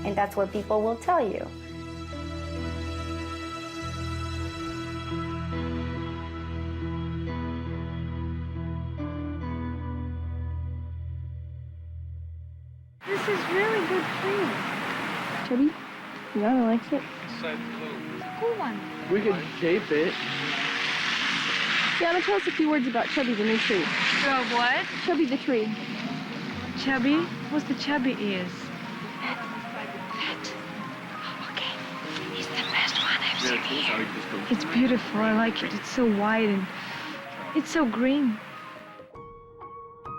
And that's what people will tell you. This is really good food. Chubby, Yana likes it. Cool one. We could shape it. Yana, tell us a few words about Chubby, the new tree. What? Chubby the tree. Chubby? What's the chubby is? Okay, he's the best one I've seen here. It's beautiful. I like it. It's so wide and it's so green.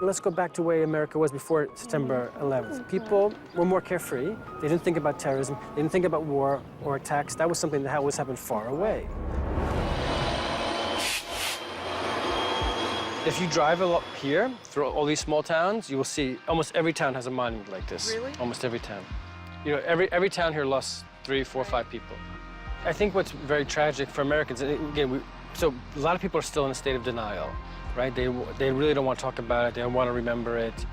Let's go back to where America was before September 11th. People were more carefree. They didn't think about terrorism. They didn't think about war or attacks. That was something that always happened far away. If you drive a lot here, through all these small towns, you will see almost every town has a monument like this. Really? Almost every town. You know, every town here lost 3, 4, 5 people. I think what's very tragic for Americans, and again, so a lot of people are still in a state of denial, right? They really don't want to talk about it. They don't want to remember it.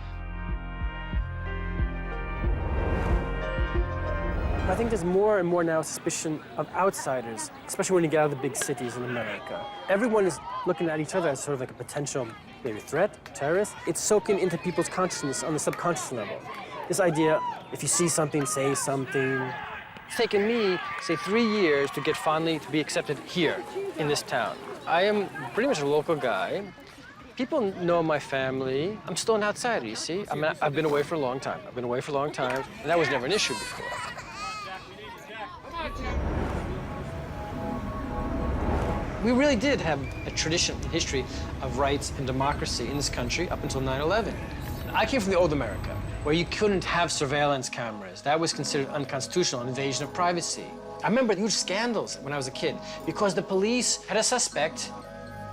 I think there's more and more now suspicion of outsiders, especially when you get out of the big cities in America. Everyone is looking at each other as sort of like a potential maybe threat, terrorist. It's soaking into people's consciousness on the subconscious level. This idea, if you see something, say something. It's taken me, say, 3 years to get finally to be accepted here in this town. I am pretty much a local guy. People know my family. I'm still an outsider, you see? I've been away for a long time. And that was never an issue before. We really did have a tradition, a history of rights and democracy in this country up until 9/11. I came from the old America, where you couldn't have surveillance cameras. That was considered unconstitutional, an invasion of privacy. I remember huge scandals when I was a kid because the police had a suspect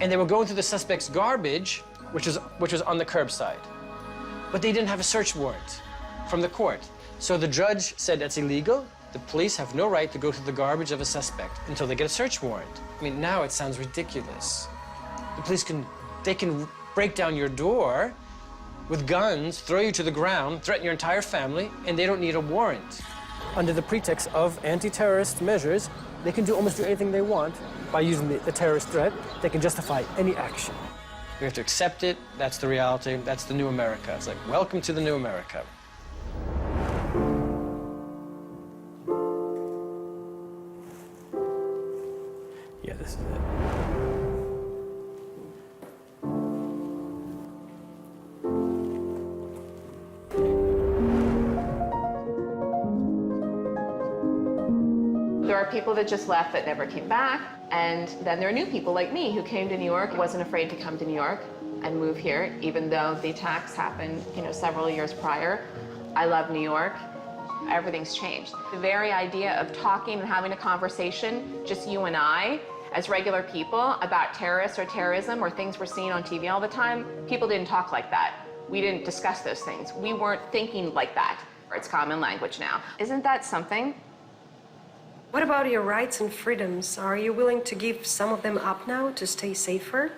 and they were going through the suspect's garbage, which was on the curbside. But they didn't have a search warrant from the court. So the judge said that's illegal. The police have no right to go through the garbage of a suspect until they get a search warrant. I mean, now it sounds ridiculous. The police can break down your door with guns, throw you to the ground, threaten your entire family, and they don't need a warrant. Under the pretext of anti-terrorist measures, they can almost do anything they want by using the terrorist threat. They can justify any action. We have to accept it. That's the reality. That's the new America. It's like, welcome to the new America. Yeah, this is it. There are people that just left that never came back, and then there are new people like me who came to New York, wasn't afraid to come to New York and move here, even though the attacks happened, several years prior. I love New York. Everything's changed. The very idea of talking and having a conversation, just you and I, as regular people, about terrorists or terrorism or things we're seeing on TV all the time, people didn't talk like that. We didn't discuss those things. We weren't thinking like that. It's common language now. Isn't that something? What about your rights and freedoms? Are you willing to give some of them up now to stay safer?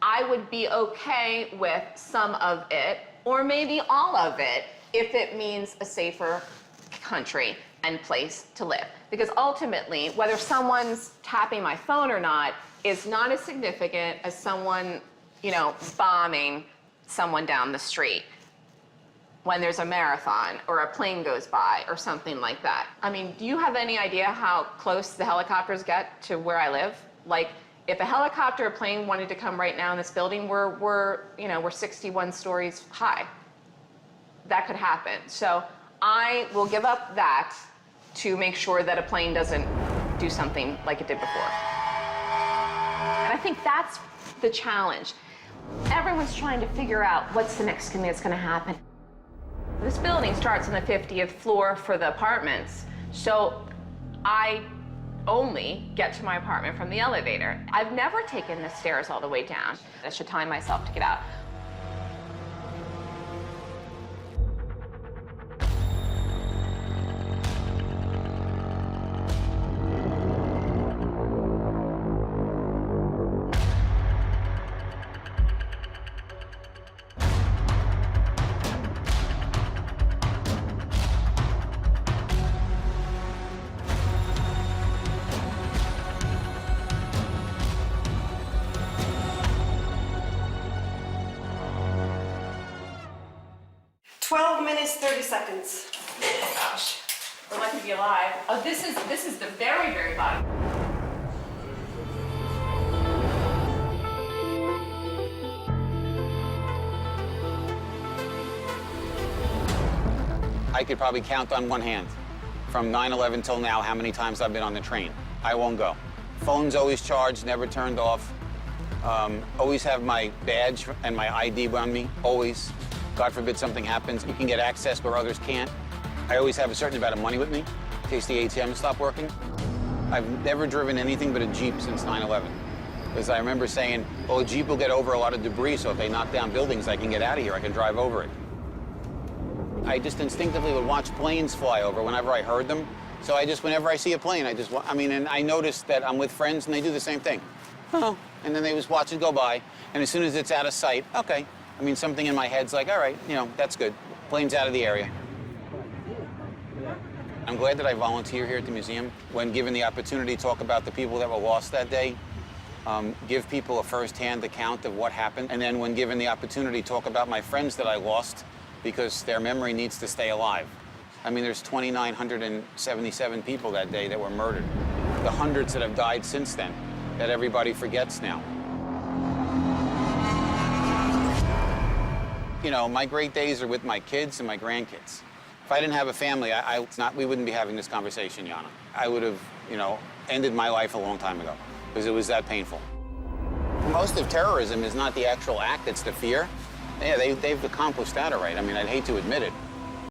I would be okay with some of it, or maybe all of it, if it means a safer country and place to live. Because ultimately, whether someone's tapping my phone or not is not as significant as someone, bombing someone down the street when there's a marathon or a plane goes by or something like that. I mean, do you have any idea how close the helicopters get to where I live? Like, if a helicopter or plane wanted to come right now in this building, we're 61 stories high. That could happen. So I will give up that to make sure that a plane doesn't do something like it did before. And I think that's the challenge. Everyone's trying to figure out what's the next thing that's going to happen. This building starts on the 50th floor for the apartments, so I only get to my apartment from the elevator. I've never taken the stairs all the way down. I should time myself to get out. minutes, 30 seconds. Gosh, we're lucky to be alive. Oh, this is the very, very bottom. I could probably count on one hand from 9/11 till now how many times I've been on the train. I won't go. Phone's always charged, never turned off. Always have my badge and my ID on me, always. God forbid something happens. You can get access where others can't. I always have a certain amount of money with me in case the ATM stopped working. I've never driven anything but a Jeep since 9/11. Because I remember saying, well, a Jeep will get over a lot of debris, so if they knock down buildings, I can get out of here. I can drive over it. I just instinctively would watch planes fly over whenever I heard them. So whenever I see a plane, and I noticed that I'm with friends and they do the same thing. Oh, and then they just watch it go by. And as soon as it's out of sight, okay. I mean, something in my head's like, all right, that's good. Plane's out of the area. I'm glad that I volunteer here at the museum. When given the opportunity to talk about the people that were lost that day, give people a first-hand account of what happened. And then when given the opportunity, talk about my friends that I lost, because their memory needs to stay alive. I mean, there's 2,977 people that day that were murdered. The hundreds that have died since then that everybody forgets now. My great days are with my kids and my grandkids. If I didn't have a family, we wouldn't be having this conversation, Yana. I would have, ended my life a long time ago because it was that painful. Most of terrorism is not the actual act, it's the fear. Yeah, they've accomplished that all right. I mean, I'd hate to admit it.